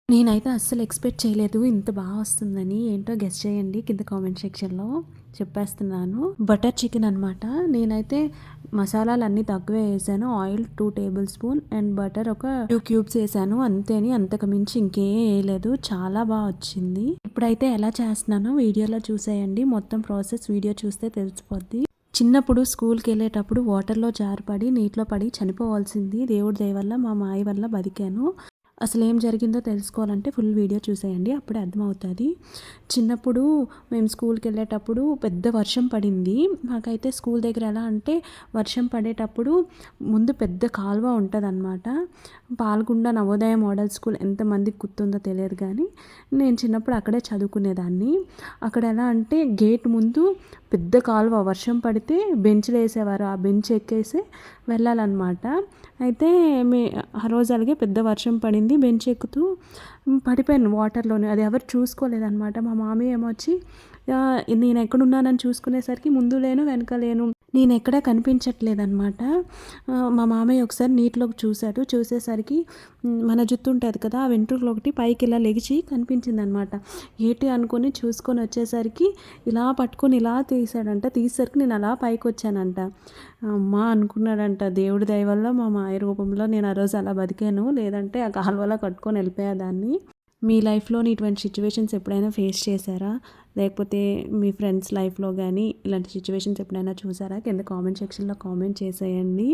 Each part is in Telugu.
నేనైతే అస్సలు ఎక్స్‌పెక్ట్ చేయలేదు ఇంత వస్తుందని. ఏంటో గెస్ చేయండి కింద కామెంట్ సెక్షన్‌లో చెప్పేస్తున్నాను. బటర్ చికెన్ అనమాట. నేనైతే మసాలాలన్నీ తక్కువే ఏసాను. Oil 2 table spoon and butter ఒక 2 క్యూబ్స్ ఏసాను. అంతేని అంతకు మించి ఇంకేం ఏయలేదు. చాలా వచ్చింది. ఇప్పుడైతే ఎలా చేస్తున్నానో వీడియోలో చూసేయండి. మొత్తం ప్రాసెస్ వీడియో చూస్తే తెలిసిపోద్ది. చిన్నప్పుడు స్కూల్‌కెళ్ళేటప్పుడు వాటర్‌లో జారిపడి, నీటిలో పడి చనిపోవాల్సింది. దేవుడి దయ వల్ల మా మాయ వల్ల బతికాను. అసలేం జరిగిందో తెలుసుకోవాలంటే ఫుల్ వీడియో చూసేయండి. అప్పుడే అర్థమవుతుంది. చిన్నప్పుడు మేము స్కూల్‌కెళ్ళేటప్పుడు పెద్ద వర్షం పడింది. మాకైతే స్కూల్ దగ్గర ఎలా అంటే వర్షం పడేటప్పుడు ముందు పెద్ద కాలువ ఉంటదనమాట. పాల్గొండ నవోదయ మోడల్ స్కూల్ ఎంతమందికి గుర్తుందో తెలియదు కానీ నేను చిన్నప్పుడు అక్కడే చదువుకునేదాన్ని. అక్కడ ఎలా అంటే గేట్ ముందు పెద్ద కాలువ వర్షం పడితే బెంచ్‌లు వేసేవారు. ఆ బెంచ్ ఎక్కేసి వెళ్ళాలన్నమాట. అయితే ఆ రోజు అలాగే పెద్ద వర్షం పడింది. బెంచ్ ఎక్కుతూ పడిపోయాను వాటర్‌లోనే. అది ఎవరు చూసుకోలేదన్నమాట. మా మామయ్య ఏమో వచ్చి నేను ఎక్కడున్నానని చూసుకునేసరికి ముందు లేను, వెనక లేను. నేనెక్కడా కనిపించట్లేదనమాట. మా మామయ్య ఒకసారి నీటిలోకి చూసాడు. చూసేసరికి మన జుట్టు ఉంటుంది కదా! ఆ వెంట్రుకలు ఒకటి పైకి ఇలా లెగిచి కనిపించిందనమాట. ఏంటి అనుకొని చూసుకొని వచ్చేసరికి ఇలా పట్టుకొని ఇలా తీసాడంట. తీసేసరికి నేను అలా పైకొచ్చానంట. అమ్మా అనుకున్నాడంట. దేవుడి దయ వల్ల మా మాయ రూపంలో నేను ఆ రోజు అలా బతికాను. లేదంటే ఆ కాలువలో కట్టుకొని వెళ్ళిపోయేదాన్ని. మీ లైఫ్‌లోని ఇటువంటి సిట్యుయేషన్స్ ఎప్పుడైనా ఫేస్ చేశారా? లేకపోతే మీ ఫ్రెండ్స్ లైఫ్‌లో గానీ ఇలాంటి సిట్యుయేషన్స్ ఎప్పుడైనా చూసారా? కింద కామెంట్ సెక్షన్‌లో కామెంట్ చేసేయండి.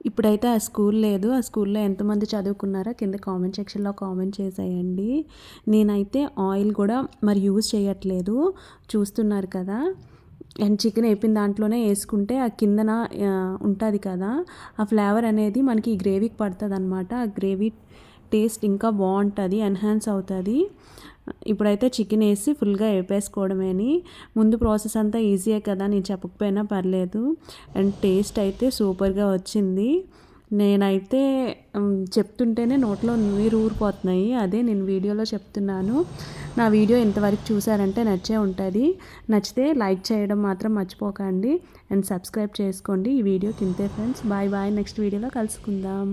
ఇప్పుడైతే ఆ స్కూల్ లేదు. ఆ స్కూల్‌లో ఎంతమంది చదువుకున్నారో కింద కామెంట్ సెక్షన్‌లో కామెంట్ చేసేయండి. నేనైతే ఆయిల్ కూడా మరి యూజ్ చేయట్లేదు. చూస్తున్నారు కదా! అండ్ చికెన్ ఏపిన దాంట్లోనే ఏసుకుంటే ఆ కిందన ఉంటది కదా! ఆ ఫ్లేవర్ అనేది మనకి ఈ గ్రేవీకి పడతదనమాట. ఆ గ్రేవీ టేస్ట్ ఇంకా బాగుంటుంది, ఎన్హాన్స్ అవుతుంది. ఇప్పుడైతే చికెన్ వేసి ఫుల్గా వేపేసుకోవడమేని. ముందు ప్రాసెస్ అంతా ఈజీయే కదా, నేను చెప్పకపోయినా పర్లేదు. అండ్ టేస్ట్ అయితే సూపర్గా వచ్చింది. నేనైతే చెప్తుంటేనే నోట్లో నీరు ఊరిపోతున్నాయి. అదే నేను వీడియోలో చెప్తున్నాను. నా వీడియో ఇంతవరకు చూసారంటే నచ్చే ఉంటుంది. నచ్చితే లైక్ చేయడం మాత్రం మర్చిపోకండి. అండ్ సబ్స్క్రైబ్ చేసుకోండి. ఈ వీడియోకి ఇంతే ఫ్రెండ్స్. Bye bye. నెక్స్ట్ వీడియోలో కలుసుకుందాం.